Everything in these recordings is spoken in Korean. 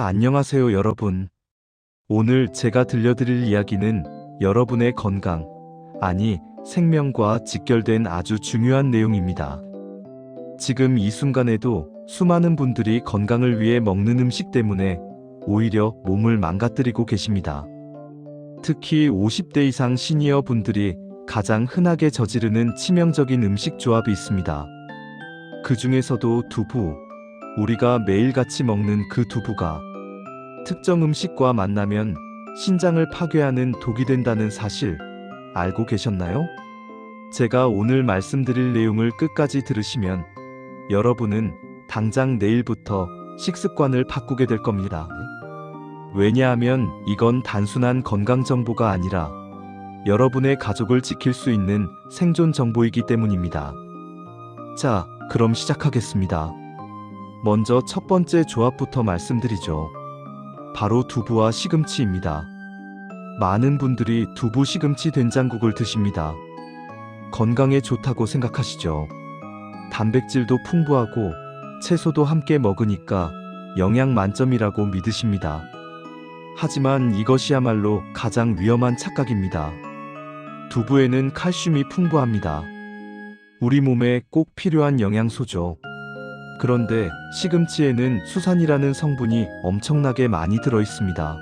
안녕하세요, 여러분. 오늘 제가 들려드릴 이야기는 여러분의 건강, 아니, 생명과 직결된 아주 중요한 내용입니다. 지금 이 순간에도 수많은 분들이 건강을 위해 먹는 음식 때문에 오히려 몸을 망가뜨리고 계십니다. 특히 50대 이상 시니어 분들이 가장 흔하게 저지르는 치명적인 음식 조합이 있습니다. 그 중에서도 두부, 우리가 매일같이 먹는 그 두부가 특정 음식과 만나면 신장을 파괴하는 독이 된다는 사실 알고 계셨나요? 제가 오늘 말씀드릴 내용을 끝까지 들으시면 여러분은 당장 내일부터 식습관을 바꾸게 될 겁니다. 왜냐하면 이건 단순한 건강 정보가 아니라 여러분의 가족을 지킬 수 있는 생존 정보이기 때문입니다. 자, 그럼 시작하겠습니다. 먼저 첫 번째 조합부터 말씀드리죠. 바로 두부와 시금치입니다. 많은 분들이 두부 시금치 된장국을 드십니다. 건강에 좋다고 생각하시죠. 단백질도 풍부하고 채소도 함께 먹으니까 영양 만점이라고 믿으십니다. 하지만 이것이야말로 가장 위험한 착각입니다. 두부에는 칼슘이 풍부합니다. 우리 몸에 꼭 필요한 영양소죠. 그런데 시금치에는 수산이라는 성분이 엄청나게 많이 들어 있습니다.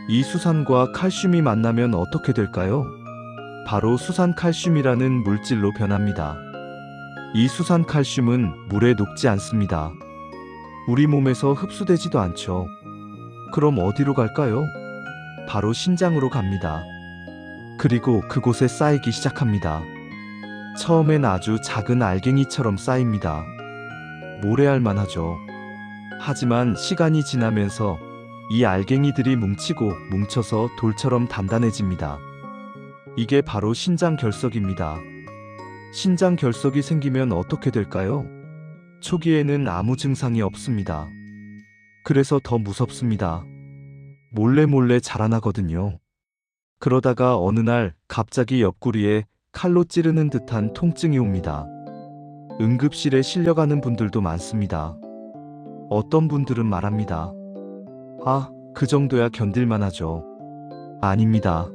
이 수산과 칼슘이 만나면 어떻게 될까요? 바로 수산칼슘이라는 물질로 변합니다. 이 수산칼슘은 물에 녹지 않습니다. 우리 몸에서 흡수되지도 않죠. 그럼 어디로 갈까요? 바로 신장으로 갑니다. 그리고 그곳에 쌓이기 시작합니다. 처음엔 아주 작은 알갱이처럼 쌓입니다. 모래알만 하죠. 하지만 시간이 지나면서 이 알갱이들이 뭉치고 뭉쳐서 돌처럼 단단해집니다. 이게 바로 신장 결석입니다. 신장 결석이 생기면 어떻게 될까요? 초기에는 아무 증상이 없습니다. 그래서 더 무섭습니다. 몰래 자라나거든요. 그러다가 어느 날 갑자기 옆구리에 칼로 찌르는 듯한 통증이 옵니다. 응급실에 실려가는 분들도 많습니다. 어떤 분들은 말합니다. 아, 그 정도야 견딜만 하죠. 아닙니다.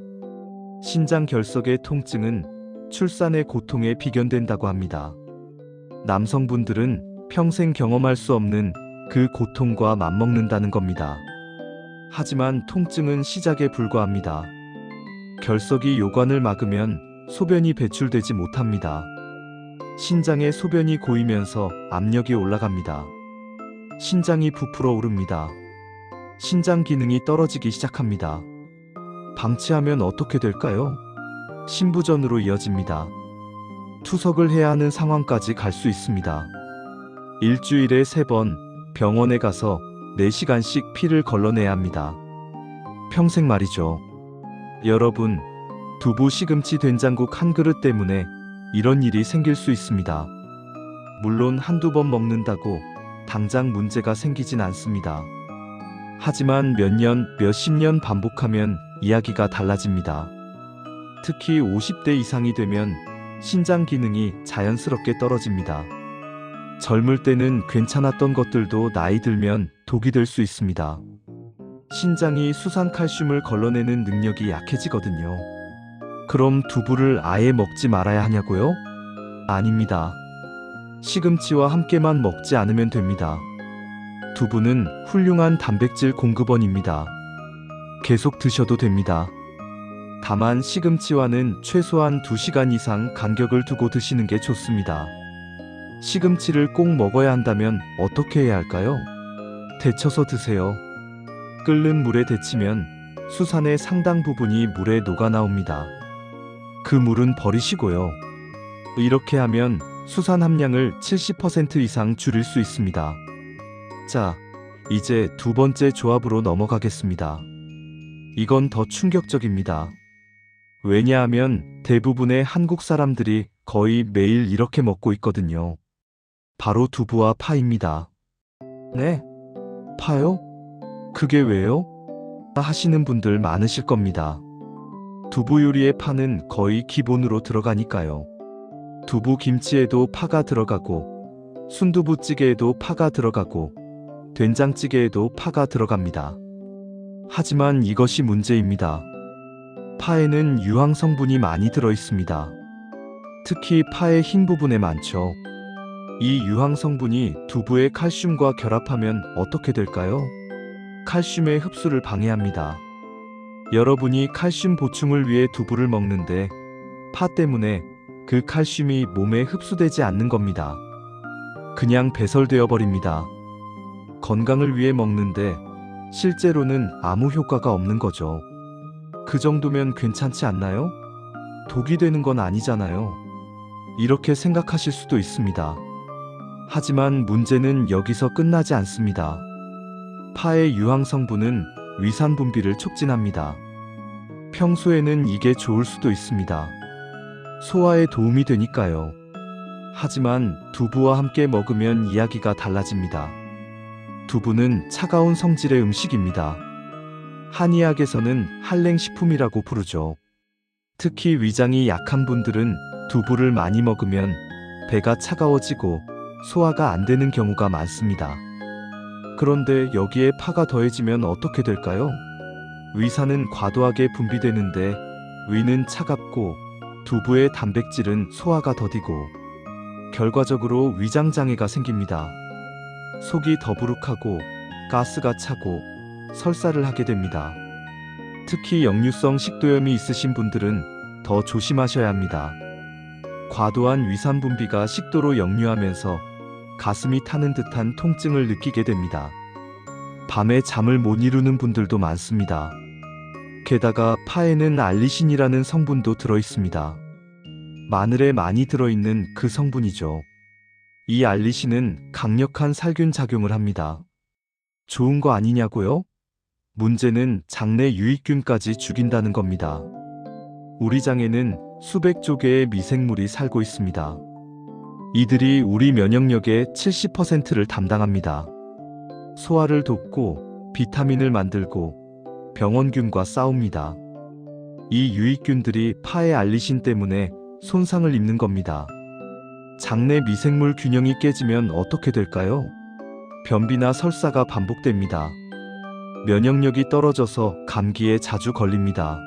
신장 결석의 통증은 출산의 고통에 비견된다고 합니다. 남성분들은 평생 경험할 수 없는 그 고통과 맞먹는다는 겁니다. 하지만 통증은 시작에 불과합니다. 결석이 요관을 막으면 소변이 배출되지 못합니다. 신장에 소변이 고이면서 압력이 올라갑니다. 신장이 부풀어 오릅니다. 신장 기능이 떨어지기 시작합니다. 방치하면 어떻게 될까요? 신부전으로 이어집니다. 투석을 해야 하는 상황까지 갈 수 있습니다. 일주일에 3번 병원에 가서 4시간씩 피를 걸러내야 합니다. 평생 말이죠. 여러분, 두부 시금치 된장국 한 그릇 때문에 이런 일이 생길 수 있습니다. 물론 한두 번 먹는다고 당장 문제가 생기진 않습니다. 하지만 몇 년, 몇십 년 반복하면 이야기가 달라집니다. 특히 50대 이상이 되면 신장 기능이 자연스럽게 떨어집니다. 젊을 때는 괜찮았던 것들도 나이 들면 독이 될 수 있습니다. 신장이 수산칼슘을 걸러내는 능력이 약해지거든요. 그럼 두부를 아예 먹지 말아야 하냐고요? 아닙니다. 시금치와 함께만 먹지 않으면 됩니다. 두부는 훌륭한 단백질 공급원입니다. 계속 드셔도 됩니다. 다만 시금치와는 최소한 2시간 이상 간격을 두고 드시는 게 좋습니다. 시금치를 꼭 먹어야 한다면 어떻게 해야 할까요? 데쳐서 드세요. 끓는 물에 데치면 수산의 상당 부분이 물에 녹아 나옵니다. 그 물은 버리시고요. 이렇게 하면 수산 함량을 70% 이상 줄일 수 있습니다. 자, 이제 두 번째 조합으로 넘어가겠습니다. 이건 더 충격적입니다. 왜냐하면 대부분의 한국 사람들이 거의 매일 이렇게 먹고 있거든요. 바로 두부와 파입니다. 네? 파요? 그게 왜요? 하시는 분들 많으실 겁니다. 두부 요리에 파는 거의 기본으로 들어가니까요. 두부 김치에도 파가 들어가고, 순두부찌개에도 파가 들어가고, 된장찌개에도 파가 들어갑니다. 하지만 이것이 문제입니다. 파에는 유황 성분이 많이 들어 있습니다. 특히 파의 흰 부분에 많죠. 이 유황 성분이 두부의 칼슘과 결합하면 어떻게 될까요? 칼슘의 흡수를 방해합니다. 여러분이 칼슘 보충을 위해 두부를 먹는데 파 때문에 그 칼슘이 몸에 흡수되지 않는 겁니다. 그냥 배설되어 버립니다. 건강을 위해 먹는데 실제로는 아무 효과가 없는 거죠. 그 정도면 괜찮지 않나요? 독이 되는 건 아니잖아요. 이렇게 생각하실 수도 있습니다. 하지만 문제는 여기서 끝나지 않습니다. 파의 유황 성분은 위산 분비를 촉진합니다. 평소에는 이게 좋을 수도 있습니다. 소화에 도움이 되니까요. 하지만 두부와 함께 먹으면 이야기가 달라집니다. 두부는 차가운 성질의 음식입니다. 한의학에서는 한랭식품이라고 부르죠. 특히 위장이 약한 분들은 두부를 많이 먹으면 배가 차가워지고 소화가 안 되는 경우가 많습니다. 그런데 여기에 파가 더해지면 어떻게 될까요? 위산은 과도하게 분비되는데 위는 차갑고 두부의 단백질은 소화가 더디고 결과적으로 위장장애가 생깁니다. 속이 더부룩하고 가스가 차고 설사를 하게 됩니다. 특히 역류성 식도염이 있으신 분들은 더 조심하셔야 합니다. 과도한 위산 분비가 식도로 역류하면서 가슴이 타는 듯한 통증을 느끼게 됩니다. 밤에 잠을 못 이루는 분들도 많습니다. 게다가 파에는 알리신이라는 성분도 들어있습니다. 마늘에 많이 들어있는 그 성분이죠. 이 알리신은 강력한 살균 작용을 합니다. 좋은 거 아니냐고요? 문제는 장내 유익균까지 죽인다는 겁니다. 우리 장에는 수백조 개의 미생물이 살고 있습니다. 이들이 우리 면역력의 70%를 담당합니다. 소화를 돕고 비타민을 만들고 병원균과 싸웁니다. 이 유익균들이 파의 알리신 때문에 손상을 입는 겁니다. 장내 미생물 균형이 깨지면 어떻게 될까요? 변비나 설사가 반복됩니다. 면역력이 떨어져서 감기에 자주 걸립니다.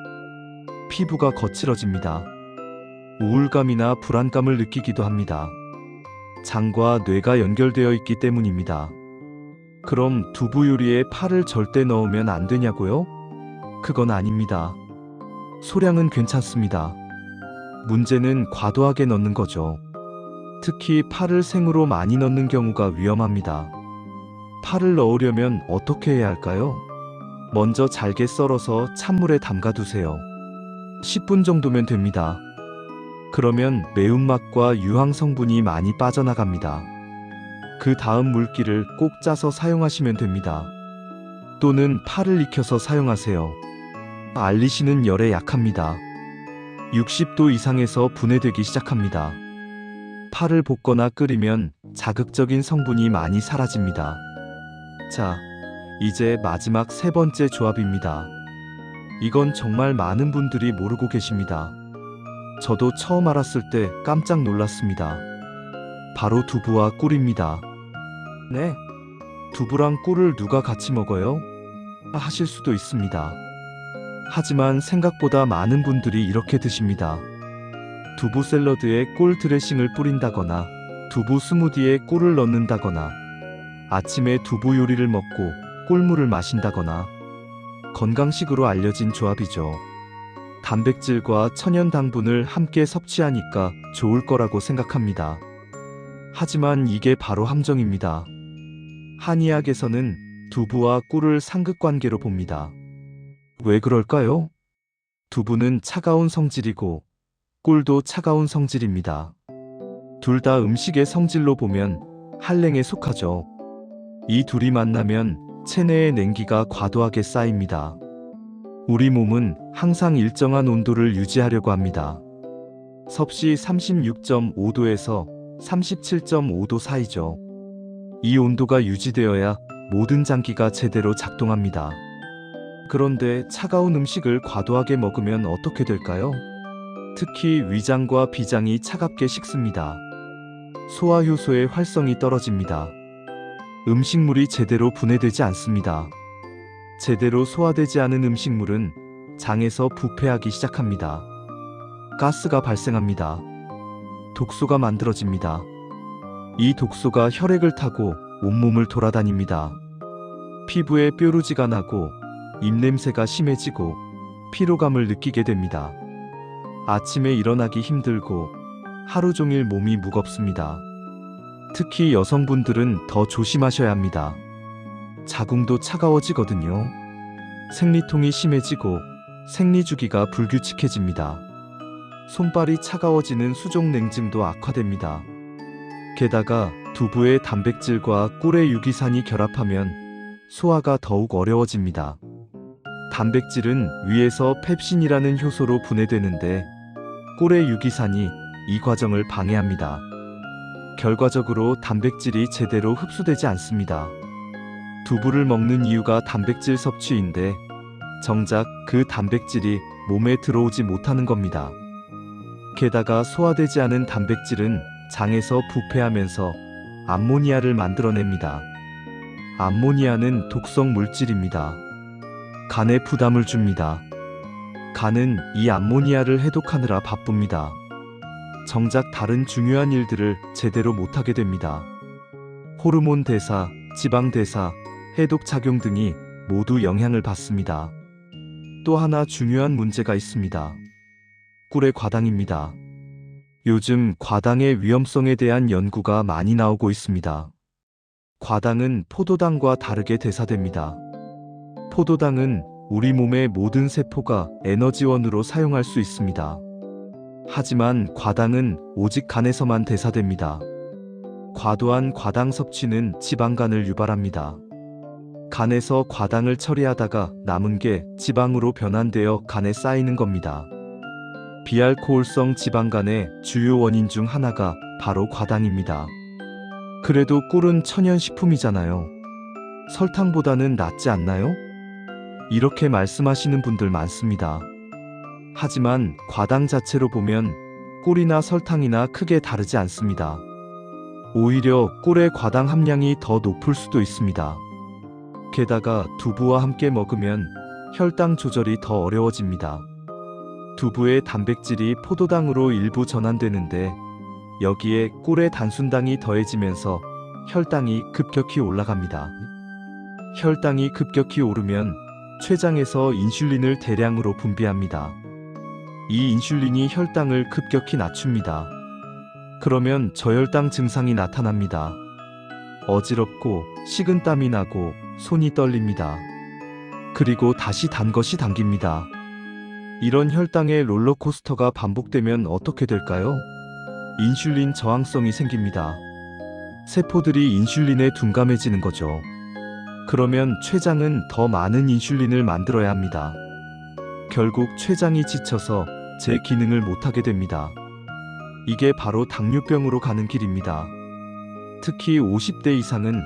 피부가 거칠어집니다. 우울감이나 불안감을 느끼기도 합니다. 장과 뇌가 연결되어 있기 때문입니다. 그럼 두부 요리에 파를 절대 넣으면 안 되냐고요? 그건 아닙니다. 소량은 괜찮습니다. 문제는 과도하게 넣는 거죠. 특히 파를 생으로 많이 넣는 경우가 위험합니다. 파를 넣으려면 어떻게 해야 할까요? 먼저 잘게 썰어서 찬물에 담가두세요. 10분 정도면 됩니다. 그러면 매운맛과 유황 성분이 많이 빠져나갑니다. 그 다음 물기를 꼭 짜서 사용하시면 됩니다. 또는 파를 익혀서 사용하세요. 알리신은 열에 약합니다. 60도 이상에서 분해되기 시작합니다. 파를 볶거나 끓이면 자극적인 성분이 많이 사라집니다. 자, 이제 마지막 세 번째 조합입니다. 이건 정말 많은 분들이 모르고 계십니다. 저도 처음 알았을 때 깜짝 놀랐습니다. 바로 두부와 꿀입니다. 네? 두부랑 꿀을 누가 같이 먹어요? 하실 수도 있습니다. 하지만 생각보다 많은 분들이 이렇게 드십니다. 두부 샐러드에 꿀 드레싱을 뿌린다거나 두부 스무디에 꿀을 넣는다거나 아침에 두부 요리를 먹고 꿀물을 마신다거나 건강식으로 알려진 조합이죠. 단백질과 천연 당분을 함께 섭취하니까 좋을 거라고 생각합니다. 하지만 이게 바로 함정입니다. 한의학에서는 두부와 꿀을 상극관계로 봅니다. 왜 그럴까요? 두부는 차가운 성질이고 꿀도 차가운 성질입니다. 둘 다 음식의 성질로 보면 한랭에 속하죠. 이 둘이 만나면 체내의 냉기가 과도하게 쌓입니다. 우리 몸은 항상 일정한 온도를 유지하려고 합니다. 섭씨 36.5도에서 37.5도 사이죠. 이 온도가 유지되어야 모든 장기가 제대로 작동합니다. 그런데 차가운 음식을 과도하게 먹으면 어떻게 될까요? 특히 위장과 비장이 차갑게 식습니다. 소화 효소의 활성이 떨어집니다. 음식물이 제대로 분해되지 않습니다. 제대로 소화되지 않은 음식물은 장에서 부패하기 시작합니다. 가스가 발생합니다. 독소가 만들어집니다. 이 독소가 혈액을 타고 온몸을 돌아다닙니다. 피부에 뾰루지가 나고 입냄새가 심해지고 피로감을 느끼게 됩니다. 아침에 일어나기 힘들고 하루 종일 몸이 무겁습니다. 특히 여성분들은 더 조심하셔야 합니다. 자궁도 차가워지거든요. 생리통이 심해지고 생리주기가 불규칙해집니다. 손발이 차가워지는 수족냉증도 악화됩니다. 게다가 두부의 단백질과 꿀의 유기산이 결합하면 소화가 더욱 어려워집니다. 단백질은 위에서 펩신이라는 효소로 분해되는데 꿀의 유기산이 이 과정을 방해합니다. 결과적으로 단백질이 제대로 흡수되지 않습니다. 두부를 먹는 이유가 단백질 섭취인데 정작 그 단백질이 몸에 들어오지 못하는 겁니다. 게다가 소화되지 않은 단백질은 장에서 부패하면서 암모니아를 만들어냅니다. 암모니아는 독성 물질입니다. 간에 부담을 줍니다. 간은 이 암모니아를 해독하느라 바쁩니다. 정작 다른 중요한 일들을 제대로 못하게 됩니다. 호르몬 대사, 지방 대사, 해독 작용 등이 모두 영향을 받습니다. 또 하나 중요한 문제가 있습니다. 꿀의 과당입니다. 요즘 과당의 위험성에 대한 연구가 많이 나오고 있습니다. 과당은 포도당과 다르게 대사됩니다. 포도당은 우리 몸의 모든 세포가 에너지원으로 사용할 수 있습니다. 하지만 과당은 오직 간에서만 대사됩니다. 과도한 과당 섭취는 지방간을 유발합니다. 간에서 과당을 처리하다가 남은 게 지방으로 변환되어 간에 쌓이는 겁니다. 비알코올성 지방간의 주요 원인 중 하나가 바로 과당입니다. 그래도 꿀은 천연식품이잖아요. 설탕보다는 낫지 않나요? 이렇게 말씀하시는 분들 많습니다. 하지만 과당 자체로 보면 꿀이나 설탕이나 크게 다르지 않습니다. 오히려 꿀의 과당 함량이 더 높을 수도 있습니다. 게다가 두부와 함께 먹으면 혈당 조절이 더 어려워집니다. 두부의 단백질이 포도당으로 일부 전환되는데 여기에 꿀의 단순당이 더해지면서 혈당이 급격히 올라갑니다. 혈당이 급격히 오르면 췌장에서 인슐린을 대량으로 분비합니다. 이 인슐린이 혈당을 급격히 낮춥니다. 그러면 저혈당 증상이 나타납니다. 어지럽고 식은땀이 나고 손이 떨립니다. 그리고 다시 단 것이 당깁니다. 이런 혈당의 롤러코스터가 반복되면 어떻게 될까요? 인슐린 저항성이 생깁니다. 세포들이 인슐린에 둔감해지는 거죠. 그러면 췌장은 더 많은 인슐린을 만들어야 합니다. 결국 췌장이 지쳐서 제 기능을 못하게 됩니다. 이게 바로 당뇨병으로 가는 길입니다. 특히 50대 이상은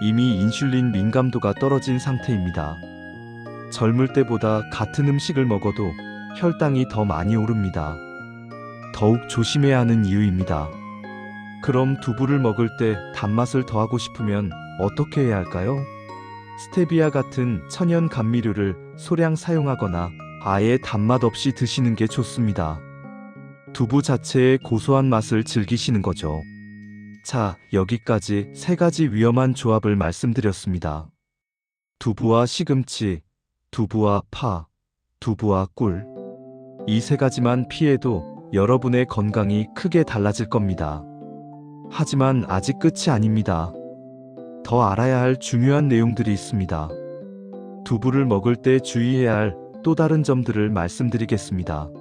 이미 인슐린 민감도가 떨어진 상태입니다. 젊을 때보다 같은 음식을 먹어도 혈당이 더 많이 오릅니다. 더욱 조심해야 하는 이유입니다. 그럼 두부를 먹을 때 단맛을 더하고 싶으면 어떻게 해야 할까요? 스테비아 같은 천연 감미료를 소량 사용하거나 아예 단맛 없이 드시는 게 좋습니다. 두부 자체의 고소한 맛을 즐기시는 거죠. 자, 여기까지 3가지 위험한 조합을 말씀드렸습니다. 두부와 시금치, 두부와 파, 두부와 꿀. 이 3가지만 피해도 여러분의 건강이 크게 달라질 겁니다. 하지만 아직 끝이 아닙니다. 더 알아야 할 중요한 내용들이 있습니다. 두부를 먹을 때 주의해야 할 또 다른 점들을 말씀드리겠습니다.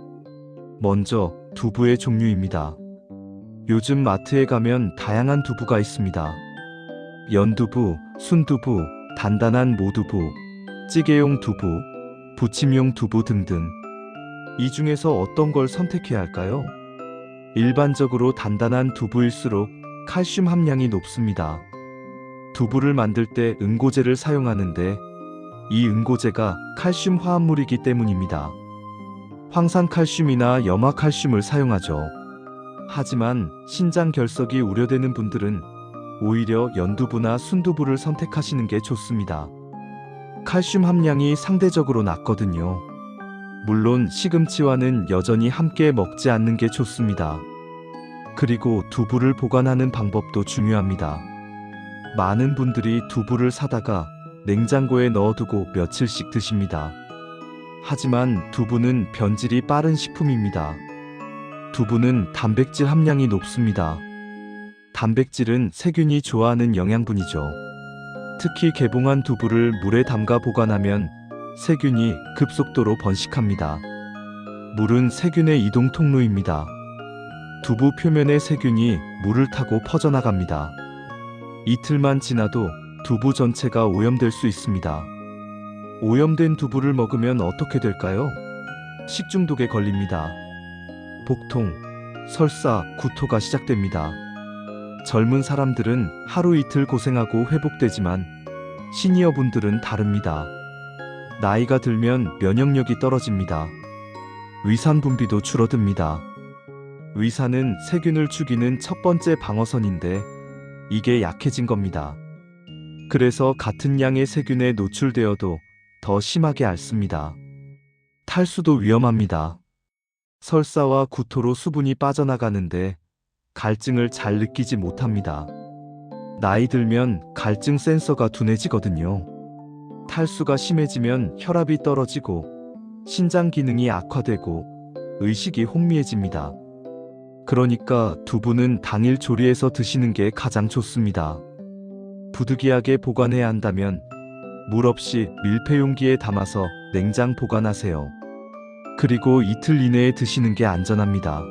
먼저 두부의 종류입니다. 요즘 마트에 가면 다양한 두부가 있습니다. 연두부, 순두부, 단단한 모두부, 찌개용 두부, 부침용 두부 등등. 이 중에서 어떤 걸 선택해야 할까요? 일반적으로 단단한 두부일수록 칼슘 함량이 높습니다. 두부를 만들 때 응고제를 사용하는데 이 응고제가 칼슘 화합물이기 때문입니다. 황산칼슘이나 염화칼슘을 사용하죠. 하지만 신장 결석이 우려되는 분들은 오히려 연두부나 순두부를 선택하시는 게 좋습니다. 칼슘 함량이 상대적으로 낮거든요. 물론 시금치와는 여전히 함께 먹지 않는 게 좋습니다. 그리고 두부를 보관하는 방법도 중요합니다. 많은 분들이 두부를 사다가 냉장고에 넣어두고 며칠씩 드십니다. 하지만 두부는 변질이 빠른 식품입니다. 두부는 단백질 함량이 높습니다. 단백질은 세균이 좋아하는 영양분이죠. 특히 개봉한 두부를 물에 담가 보관하면 세균이 급속도로 번식합니다. 물은 세균의 이동 통로입니다. 두부 표면의 세균이 물을 타고 퍼져나갑니다. 이틀만 지나도 두부 전체가 오염될 수 있습니다. 오염된 두부를 먹으면 어떻게 될까요? 식중독에 걸립니다. 복통, 설사, 구토가 시작됩니다. 젊은 사람들은 하루 이틀 고생하고 회복되지만 시니어분들은 다릅니다. 나이가 들면 면역력이 떨어집니다. 위산 분비도 줄어듭니다. 위산은 세균을 죽이는 첫 번째 방어선인데 이게 약해진 겁니다. 그래서 같은 양의 세균에 노출되어도 더 심하게 앓습니다. 탈수도 위험합니다. 설사와 구토로 수분이 빠져나가는데 갈증을 잘 느끼지 못합니다. 나이 들면 갈증 센서가 둔해지거든요. 탈수가 심해지면 혈압이 떨어지고 신장 기능이 악화되고 의식이 혼미해집니다. 그러니까 두부는 당일 조리해서 드시는 게 가장 좋습니다. 부득이하게 보관해야 한다면 물 없이 밀폐 용기에 담아서 냉장 보관하세요. 그리고 이틀 이내에 드시는 게 안전합니다.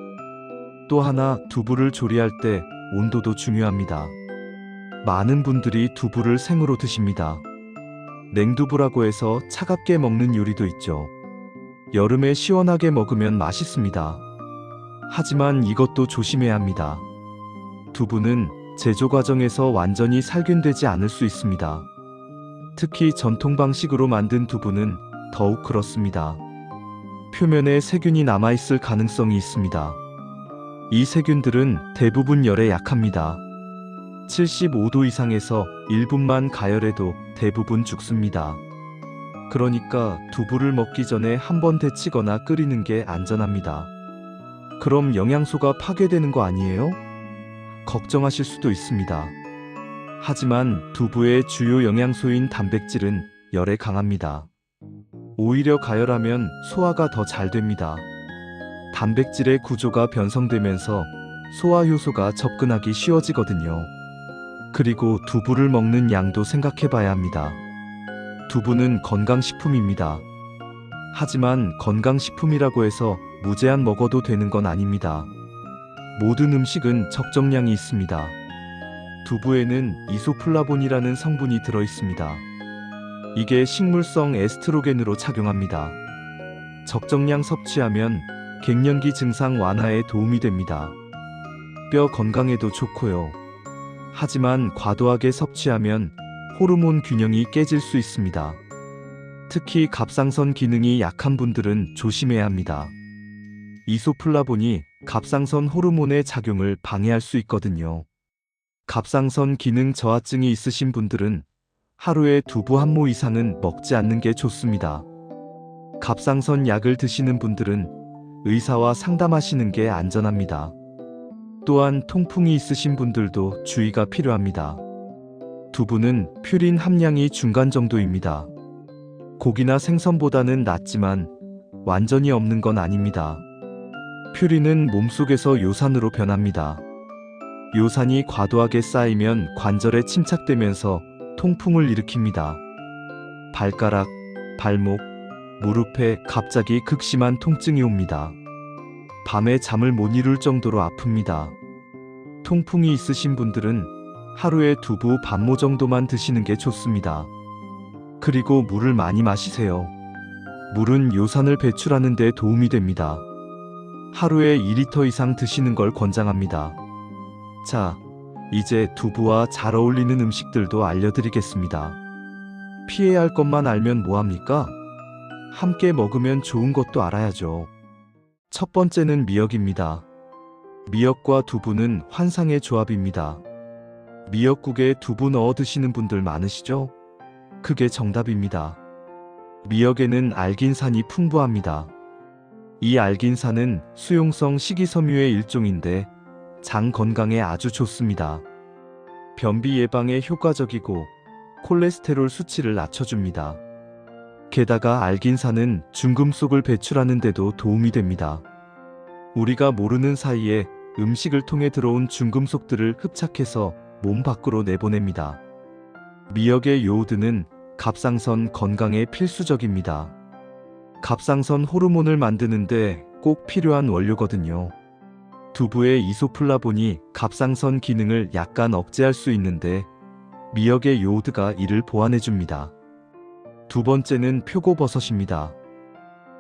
또 하나, 두부를 조리할 때 온도도 중요합니다. 많은 분들이 두부를 생으로 드십니다. 냉두부라고 해서 차갑게 먹는 요리도 있죠. 여름에 시원하게 먹으면 맛있습니다. 하지만 이것도 조심해야 합니다. 두부는 제조 과정에서 완전히 살균되지 않을 수 있습니다. 특히 전통 방식으로 만든 두부는 더욱 그렇습니다. 표면에 세균이 남아있을 가능성이 있습니다. 이 세균들은 대부분 열에 약합니다. 75도 이상에서 1분만 가열해도 대부분 죽습니다. 그러니까 두부를 먹기 전에 한번 데치거나 끓이는 게 안전합니다. 그럼 영양소가 파괴되는 거 아니에요? 걱정하실 수도 있습니다. 하지만 두부의 주요 영양소인 단백질은 열에 강합니다. 오히려 가열하면 소화가 더 잘 됩니다. 단백질의 구조가 변성되면서 소화 효소가 접근하기 쉬워지거든요. 그리고 두부를 먹는 양도 생각해 봐야 합니다. 두부는 건강식품입니다. 하지만 건강식품이라고 해서 무제한 먹어도 되는 건 아닙니다. 모든 음식은 적정량이 있습니다. 두부에는 이소플라본이라는 성분이 들어 있습니다. 이게 식물성 에스트로겐으로 작용합니다. 적정량 섭취하면 갱년기 증상 완화에 도움이 됩니다. 뼈 건강에도 좋고요. 하지만 과도하게 섭취하면 호르몬 균형이 깨질 수 있습니다. 특히 갑상선 기능이 약한 분들은 조심해야 합니다. 이소플라본이 갑상선 호르몬의 작용을 방해할 수 있거든요. 갑상선 기능 저하증이 있으신 분들은 하루에 두부 한 모 이상은 먹지 않는 게 좋습니다. 갑상선 약을 드시는 분들은 의사와 상담하시는 게 안전합니다. 또한 통풍이 있으신 분들도 주의가 필요합니다. 두부는 퓨린 함량이 중간 정도입니다. 고기나 생선보다는 낮지만 완전히 없는 건 아닙니다. 퓨린은 몸속에서 요산으로 변합니다. 요산이 과도하게 쌓이면 관절에 침착되면서 통풍을 일으킵니다. 발가락, 발목, 무릎에 갑자기 극심한 통증이 옵니다. 밤에 잠을 못 이룰 정도로 아픕니다. 통풍이 있으신 분들은 하루에 두부 반모 정도만 드시는 게 좋습니다. 그리고 물을 많이 마시세요. 물은 요산을 배출하는 데 도움이 됩니다. 하루에 2리터 이상 드시는 걸 권장합니다. 자, 이제 두부와 잘 어울리는 음식들도 알려드리겠습니다. 피해야 할 것만 알면 뭐합니까? 함께 먹으면 좋은 것도 알아야죠. 첫 번째는 미역입니다. 미역과 두부는 환상의 조합입니다. 미역국에 두부 넣어 드시는 분들 많으시죠? 그게 정답입니다. 미역에는 알긴산이 풍부합니다. 이 알긴산은 수용성 식이섬유의 일종인데 장 건강에 아주 좋습니다. 변비 예방에 효과적이고 콜레스테롤 수치를 낮춰줍니다. 게다가 알긴산은 중금속을 배출하는 데도 도움이 됩니다. 우리가 모르는 사이에 음식을 통해 들어온 중금속들을 흡착해서 몸 밖으로 내보냅니다. 미역의 요오드는 갑상선 건강에 필수적입니다. 갑상선 호르몬을 만드는데 꼭 필요한 원료거든요. 두부의 이소플라본이 갑상선 기능을 약간 억제할 수 있는데 미역의 요오드가 이를 보완해줍니다. 두 번째는 표고버섯입니다.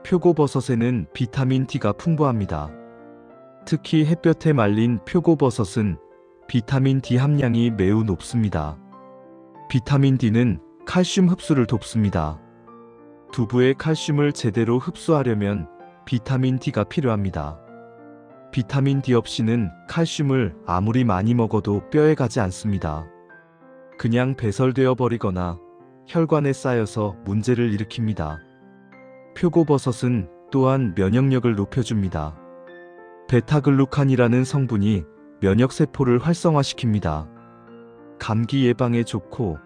표고버섯에는 비타민 D가 풍부합니다. 특히 햇볕에 말린 표고버섯은 비타민 D 함량이 매우 높습니다. 비타민 D는 칼슘 흡수를 돕습니다. 두부의 칼슘을 제대로 흡수하려면 비타민 D가 필요합니다. 비타민 D 없이는 칼슘을 아무리 많이 먹어도 뼈에 가지 않습니다. 그냥 배설되어 버리거나 혈관에 쌓여서 문제를 일으킵니다. 표고버섯은 또한 면역력을 높여줍니다. 베타글루칸이라는 성분이 면역세포를 활성화시킵니다. 감기 예방에 좋고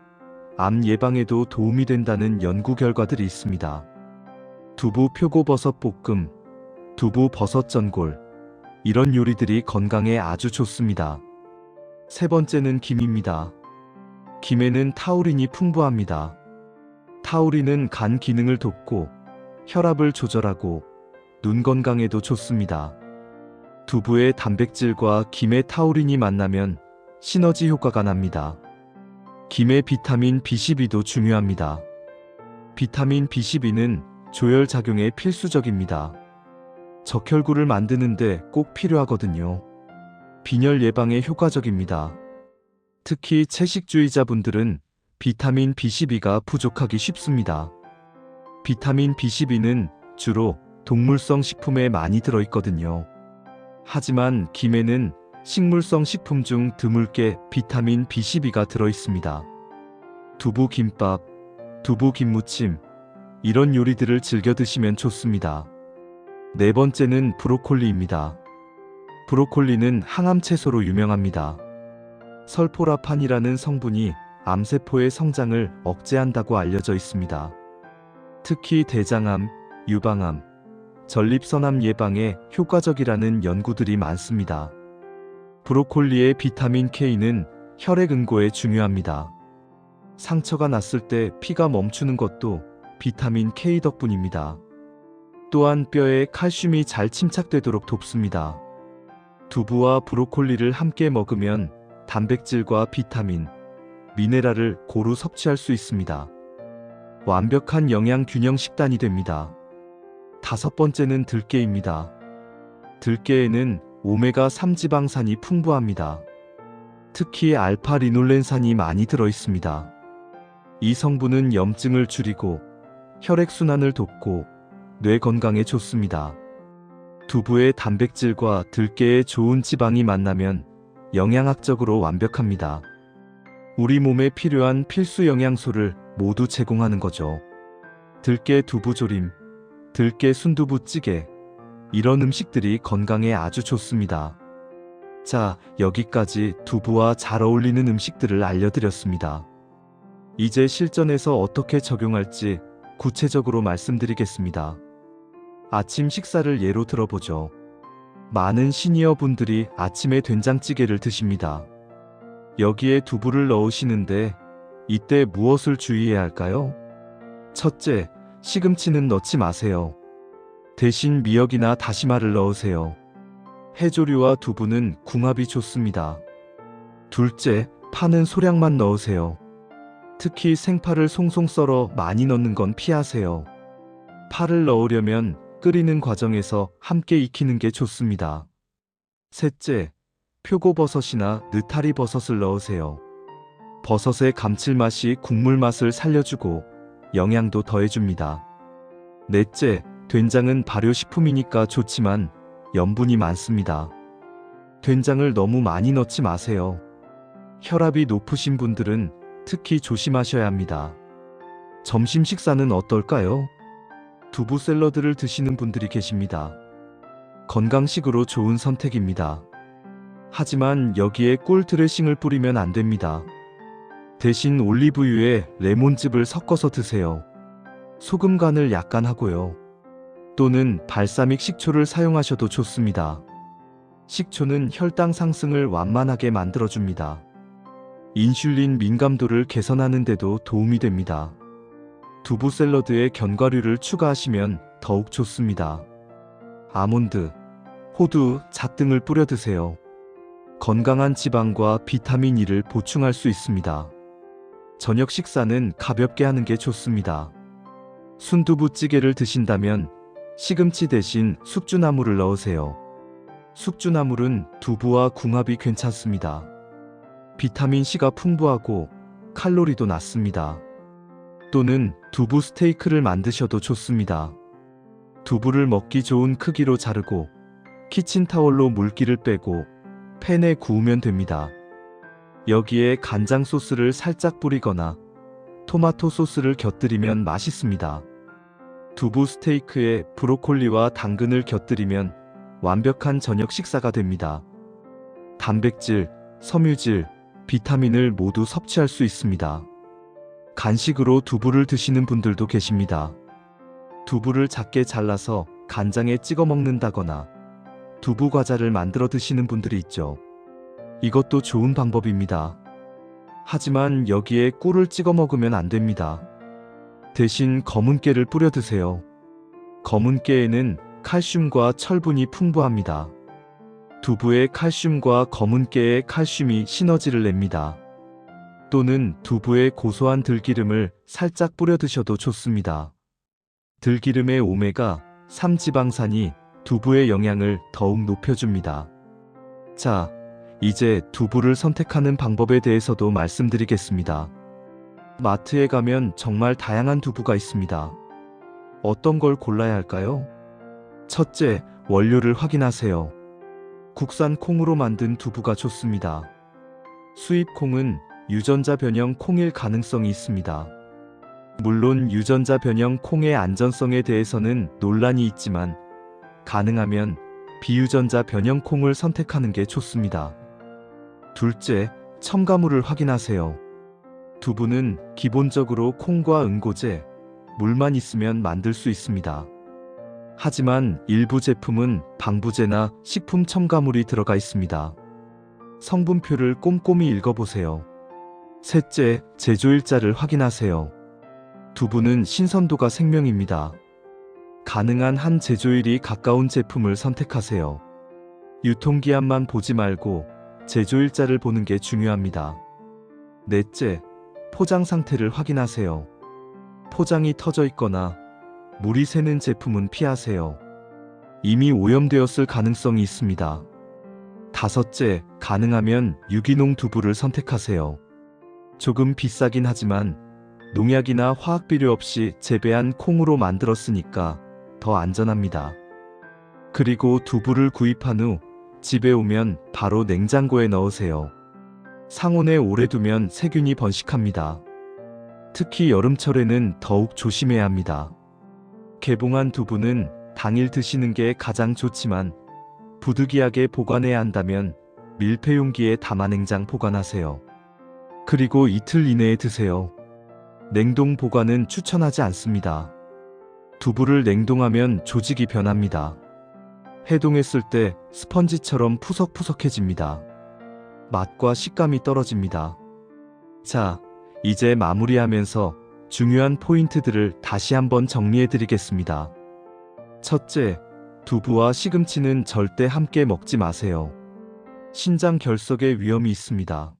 암 예방에도 도움이 된다는 연구 결과들이 있습니다. 두부 표고버섯 볶음, 두부 버섯 전골, 이런 요리들이 건강에 아주 좋습니다. 세 번째는 김입니다. 김에는 타우린이 풍부합니다. 타우린은 간 기능을 돕고 혈압을 조절하고 눈 건강에도 좋습니다. 두부의 단백질과 김의 타우린이 만나면 시너지 효과가 납니다. 김의 비타민 B12도 중요합니다. 비타민 B12는 조혈 작용에 필수적입니다. 적혈구를 만드는데 꼭 필요하거든요. 빈혈 예방에 효과적입니다. 특히 채식주의자분들은 비타민 B12가 부족하기 쉽습니다. 비타민 B12는 주로 동물성 식품에 많이 들어있거든요. 하지만 김에는 식물성 식품 중 드물게 비타민 B12가 들어있습니다. 두부 김밥, 두부 김무침, 이런 요리들을 즐겨 드시면 좋습니다. 네 번째는 브로콜리입니다. 브로콜리는 항암 채소로 유명합니다. 설포라판이라는 성분이 암세포의 성장을 억제한다고 알려져 있습니다. 특히 대장암, 유방암, 전립선암 예방에 효과적이라는 연구들이 많습니다. 브로콜리의 비타민 K는 혈액 응고에 중요합니다. 상처가 났을 때 피가 멈추는 것도 비타민 K 덕분입니다. 또한 뼈에 칼슘이 잘 침착되도록 돕습니다. 두부와 브로콜리를 함께 먹으면 단백질과 비타민, 미네랄을 고루 섭취할 수 있습니다. 완벽한 영양 균형 식단이 됩니다. 다섯 번째는 들깨입니다. 들깨에는 오메가3 지방산이 풍부합니다. 특히 알파리놀렌산이 많이 들어 있습니다. 이 성분은 염증을 줄이고 혈액순환을 돕고 뇌 건강에 좋습니다. 두부의 단백질과 들깨의 좋은 지방이 만나면 영양학적으로 완벽합니다. 우리 몸에 필요한 필수 영양소를 모두 제공하는 거죠. 들깨 두부조림, 들깨 순두부찌개, 이런 음식들이 건강에 아주 좋습니다. 자, 여기까지 두부와 잘 어울리는 음식들을 알려드렸습니다. 이제 실전에서 어떻게 적용할지 구체적으로 말씀드리겠습니다. 아침 식사를 예로 들어보죠. 많은 시니어 분들이 아침에 된장찌개를 드십니다. 여기에 두부를 넣으시는데 이때 무엇을 주의해야 할까요? 첫째, 시금치는 넣지 마세요. 대신 미역이나 다시마를 넣으세요. 해조류와 두부는 궁합이 좋습니다. 둘째, 파는 소량만 넣으세요. 특히 생파를 송송 썰어 많이 넣는 건 피하세요. 파를 넣으려면 끓이는 과정에서 함께 익히는 게 좋습니다. 셋째, 표고버섯이나 느타리 버섯을 넣으세요. 버섯의 감칠맛이 국물 맛을 살려주고 영양도 더해줍니다. 넷째, 된장은 발효식품이니까 좋지만 염분이 많습니다. 된장을 너무 많이 넣지 마세요. 혈압이 높으신 분들은 특히 조심하셔야 합니다. 점심 식사는 어떨까요? 두부 샐러드를 드시는 분들이 계십니다. 건강식으로 좋은 선택입니다. 하지만 여기에 꿀 드레싱을 뿌리면 안 됩니다. 대신 올리브유에 레몬즙을 섞어서 드세요. 소금 간을 약간 하고요. 또는 발사믹 식초를 사용하셔도 좋습니다. 식초는 혈당 상승을 완만하게 만들어줍니다. 인슐린 민감도를 개선하는 데도 도움이 됩니다. 두부 샐러드에 견과류를 추가하시면 더욱 좋습니다. 아몬드, 호두, 잣 등을 뿌려 드세요. 건강한 지방과 비타민 E를 보충할 수 있습니다. 저녁 식사는 가볍게 하는 게 좋습니다. 순두부찌개를 드신다면 시금치 대신 숙주나물을 넣으세요. 숙주나물은 두부와 궁합이 괜찮습니다. 비타민C가 풍부하고 칼로리도 낮습니다. 또는 두부 스테이크를 만드셔도 좋습니다. 두부를 먹기 좋은 크기로 자르고 키친타올로 물기를 빼고 팬에 구우면 됩니다. 여기에 간장 소스를 살짝 뿌리거나 토마토 소스를 곁들이면 맛있습니다. 두부 스테이크에 브로콜리와 당근을 곁들이면 완벽한 저녁 식사가 됩니다. 단백질, 섬유질, 비타민을 모두 섭취할 수 있습니다. 간식으로 두부를 드시는 분들도 계십니다. 두부를 작게 잘라서 간장에 찍어 먹는다거나 두부 과자를 만들어 드시는 분들이 있죠. 이것도 좋은 방법입니다. 하지만 여기에 꿀을 찍어 먹으면 안 됩니다. 대신 검은 깨를 뿌려 드세요. 검은 깨에는 칼슘과 철분이 풍부합니다. 두부의 칼슘과 검은 깨의 칼슘이 시너지를 냅니다. 또는 두부에 고소한 들기름을 살짝 뿌려 드셔도 좋습니다. 들기름의 오메가3 지방산이 두부의 영양을 더욱 높여줍니다. 자, 이제 두부를 선택하는 방법에 대해서도 말씀드리겠습니다. 마트에 가면 정말 다양한 두부가 있습니다. 어떤 걸 골라야 할까요? 첫째, 원료를 확인하세요. 국산 콩으로 만든 두부가 좋습니다. 수입 콩은 유전자 변형 콩일 가능성이 있습니다. 물론 유전자 변형 콩의 안전성에 대해서는 논란이 있지만 가능하면 비유전자 변형 콩을 선택하는 게 좋습니다. 둘째, 첨가물을 확인하세요. 두부는 기본적으로 콩과 응고제, 물만 있으면 만들 수 있습니다. 하지만 일부 제품은 방부제나 식품 첨가물이 들어가 있습니다. 성분표를 꼼꼼히 읽어보세요. 셋째, 제조일자를 확인하세요. 두부는 신선도가 생명입니다. 가능한 한 제조일이 가까운 제품을 선택하세요. 유통기한만 보지 말고 제조일자를 보는 게 중요합니다. 넷째, 포장 상태를 확인하세요. 포장이 터져 있거나 물이 새는 제품은 피하세요. 이미 오염되었을 가능성이 있습니다. 다섯째, 가능하면 유기농 두부를 선택하세요. 조금 비싸긴 하지만 농약이나 화학비료 없이 재배한 콩으로 만들었으니까 더 안전합니다. 그리고 두부를 구입한 후 집에 오면 바로 냉장고에 넣으세요. 상온에 오래 두면 세균이 번식합니다. 특히 여름철에는 더욱 조심해야 합니다. 개봉한 두부는 당일 드시는 게 가장 좋지만 부득이하게 보관해야 한다면 밀폐용기에 담아 냉장 보관하세요. 그리고 이틀 이내에 드세요. 냉동 보관은 추천하지 않습니다. 두부를 냉동하면 조직이 변합니다. 해동했을 때 스펀지처럼 푸석푸석해집니다. 맛과 식감이 떨어집니다. 자, 이제 마무리하면서 중요한 포인트들을 다시 한번 정리해 드리겠습니다. 첫째, 두부와 시금치는 절대 함께 먹지 마세요. 신장 결석의 위험이 있습니다.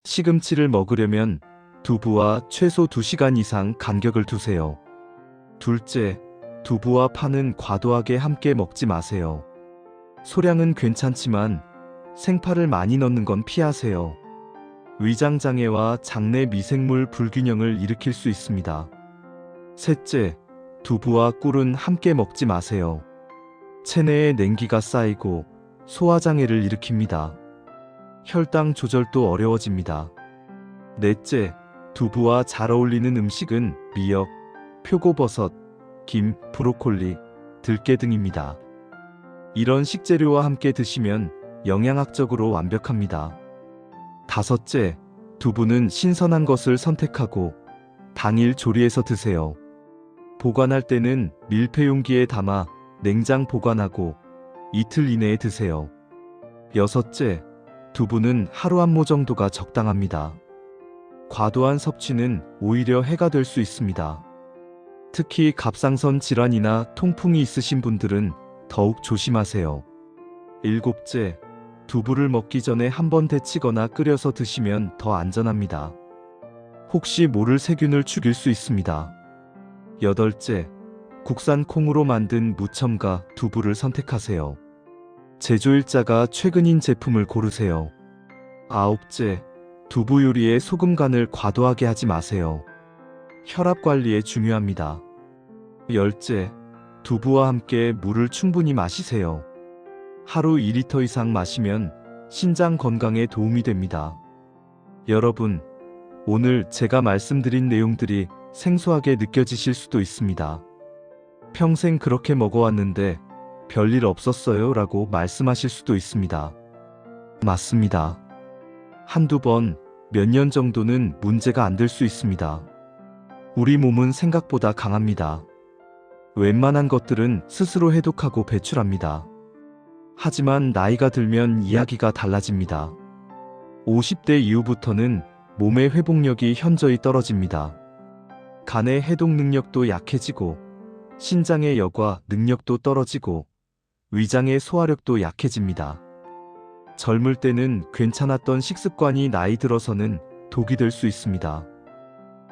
시금치를 먹으려면 두부와 최소 2시간 이상 간격을 두세요. 둘째, 두부와 파는 과도하게 함께 먹지 마세요. 소량은 괜찮지만 생파를 많이 넣는 건 피하세요. 위장장애와 장내 미생물 불균형을 일으킬 수 있습니다. 셋째, 두부와 꿀은 함께 먹지 마세요. 체내에 냉기가 쌓이고 소화장애를 일으킵니다. 혈당 조절도 어려워집니다. 넷째, 두부와 잘 어울리는 음식은 미역, 표고버섯, 김, 브로콜리, 들깨 등입니다. 이런 식재료와 함께 드시면 영양학적으로 완벽합니다. 다섯째, 두부는 신선한 것을 선택하고 당일 조리해서 드세요. 보관할 때는 밀폐 용기에 담아 냉장 보관하고 이틀 이내에 드세요. 여섯째, 두부는 하루 한 모 정도가 적당합니다. 과도한 섭취는 오히려 해가 될 수 있습니다. 특히 갑상선 질환이나 통풍이 있으신 분들은 더욱 조심하세요. 일곱째, 두부를 먹기 전에 한번 데치거나 끓여서 드시면 더 안전합니다. 혹시 모를 세균을 죽일 수 있습니다. 여덟째, 국산 콩으로 만든 무첨가 두부를 선택하세요. 제조일자가 최근인 제품을 고르세요. 아홉째, 두부 요리에 소금 간을 과도하게 하지 마세요. 혈압 관리에 중요합니다. 열째, 두부와 함께 물을 충분히 마시세요. 하루 2리터 이상 마시면 신장 건강에 도움이 됩니다. 여러분, 오늘 제가 말씀드린 내용들이 생소하게 느껴지실 수도 있습니다. 평생 그렇게 먹어왔는데 별일 없었어요 라고 말씀하실 수도 있습니다. 맞습니다. 한두 번, 몇 년 정도는 문제가 안 될 수 있습니다. 우리 몸은 생각보다 강합니다. 웬만한 것들은 스스로 해독하고 배출합니다. 하지만 나이가 들면 이야기가 달라집니다. 50대 이후부터는 몸의 회복력이 현저히 떨어집니다. 간의 해독 능력도 약해지고 신장의 여과 능력도 떨어지고 위장의 소화력도 약해집니다. 젊을 때는 괜찮았던 식습관이 나이 들어서는 독이 될 수 있습니다.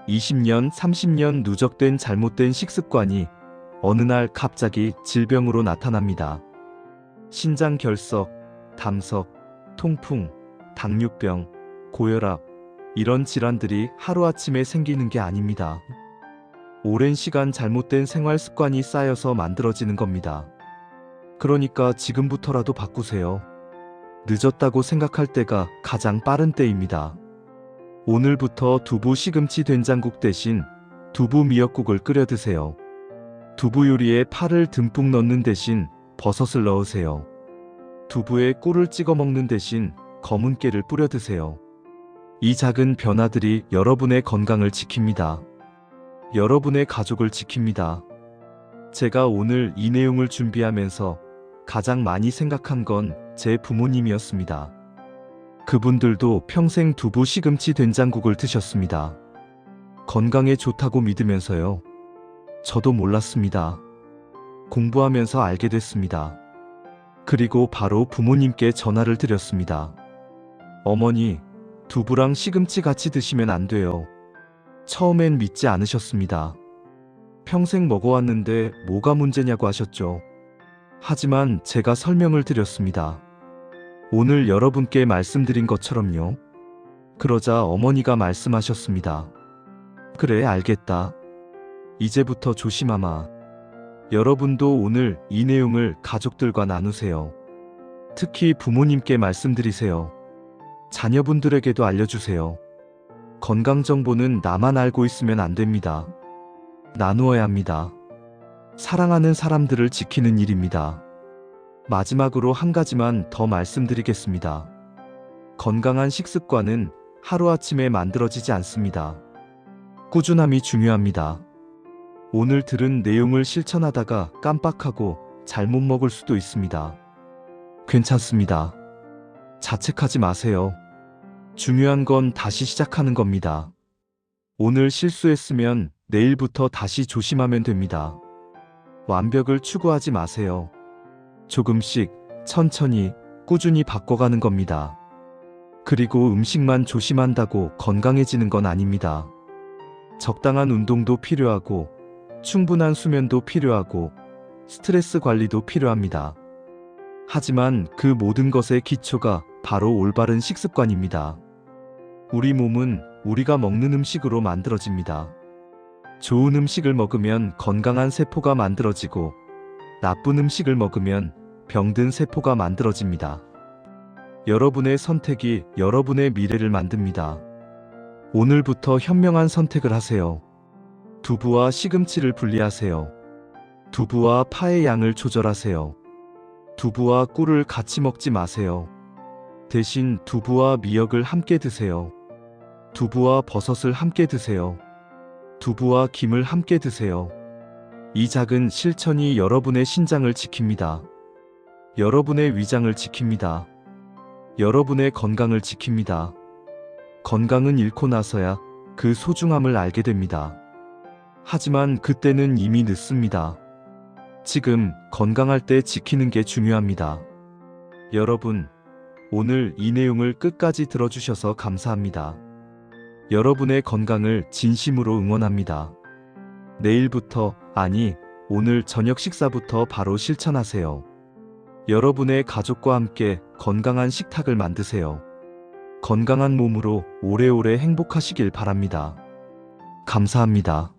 20년, 30년 누적된 잘못된 식습관이 어느 날 갑자기 질병으로 나타납니다. 신장 결석, 담석, 통풍, 당뇨병, 고혈압, 이런 질환들이 하루아침에 생기는 게 아닙니다. 오랜 시간 잘못된 생활 습관이 쌓여서 만들어지는 겁니다. 그러니까 지금부터라도 바꾸세요. 늦었다고 생각할 때가 가장 빠른 때입니다. 오늘부터 두부 시금치 된장국 대신 두부 미역국을 끓여 드세요. 두부 요리에 파를 듬뿍 넣는 대신 버섯을 넣으세요. 두부에 꿀을 찍어 먹는 대신 검은 깨를 뿌려 드세요. 이 작은 변화들이 여러분의 건강을 지킵니다. 여러분의 가족을 지킵니다. 제가 오늘 이 내용을 준비하면서 가장 많이 생각한 건 제 부모님이었습니다. 그분들도 평생 두부 시금치 된장국을 드셨습니다. 건강에 좋다고 믿으면서요. 저도 몰랐습니다. 공부하면서 알게 됐습니다. 그리고 바로 부모님께 전화를 드렸습니다. 어머니, 두부랑 시금치 같이 드시면 안 돼요. 처음엔 믿지 않으셨습니다. 평생 먹어왔는데 뭐가 문제냐고 하셨죠. 하지만 제가 설명을 드렸습니다. 오늘 여러분께 말씀드린 것처럼요. 그러자 어머니가 말씀하셨습니다. 그래, 알겠다. 이제부터 조심하마. 여러분도 오늘 이 내용을 가족들과 나누세요. 특히 부모님께 말씀드리세요. 자녀분들에게도 알려주세요. 건강정보는 나만 알고 있으면 안 됩니다. 나누어야 합니다. 사랑하는 사람들을 지키는 일입니다. 마지막으로 한 가지만 더 말씀드리겠습니다. 건강한 식습관은 하루아침에 만들어지지 않습니다. 꾸준함이 중요합니다. 오늘 들은 내용을 실천하다가 깜빡하고 잘못 먹을 수도 있습니다. 괜찮습니다. 자책하지 마세요. 중요한 건 다시 시작하는 겁니다. 오늘 실수했으면 내일부터 다시 조심하면 됩니다. 완벽을 추구하지 마세요. 조금씩, 천천히, 꾸준히 바꿔가는 겁니다. 그리고 음식만 조심한다고 건강해지는 건 아닙니다. 적당한 운동도 필요하고, 충분한 수면도 필요하고, 스트레스 관리도 필요합니다. 하지만 그 모든 것의 기초가 바로 올바른 식습관입니다. 우리 몸은 우리가 먹는 음식으로 만들어집니다. 좋은 음식을 먹으면 건강한 세포가 만들어지고, 나쁜 음식을 먹으면 병든 세포가 만들어집니다. 여러분의 선택이 여러분의 미래를 만듭니다. 오늘부터 현명한 선택을 하세요. 두부와 시금치를 분리하세요. 두부와 파의 양을 조절하세요. 두부와 꿀을 같이 먹지 마세요. 대신 두부와 미역을 함께 드세요. 두부와 버섯을 함께 드세요. 두부와 김을 함께 드세요. 이 작은 실천이 여러분의 신장을 지킵니다. 여러분의 위장을 지킵니다. 여러분의 건강을 지킵니다. 건강은 잃고 나서야 그 소중함을 알게 됩니다. 하지만 그때는 이미 늦습니다. 지금 건강할 때 지키는 게 중요합니다. 여러분, 오늘 이 내용을 끝까지 들어주셔서 감사합니다. 여러분의 건강을 진심으로 응원합니다. 내일부터, 아니, 오늘 저녁 식사부터 바로 실천하세요. 여러분의 가족과 함께 건강한 식탁을 만드세요. 건강한 몸으로 오래오래 행복하시길 바랍니다. 감사합니다.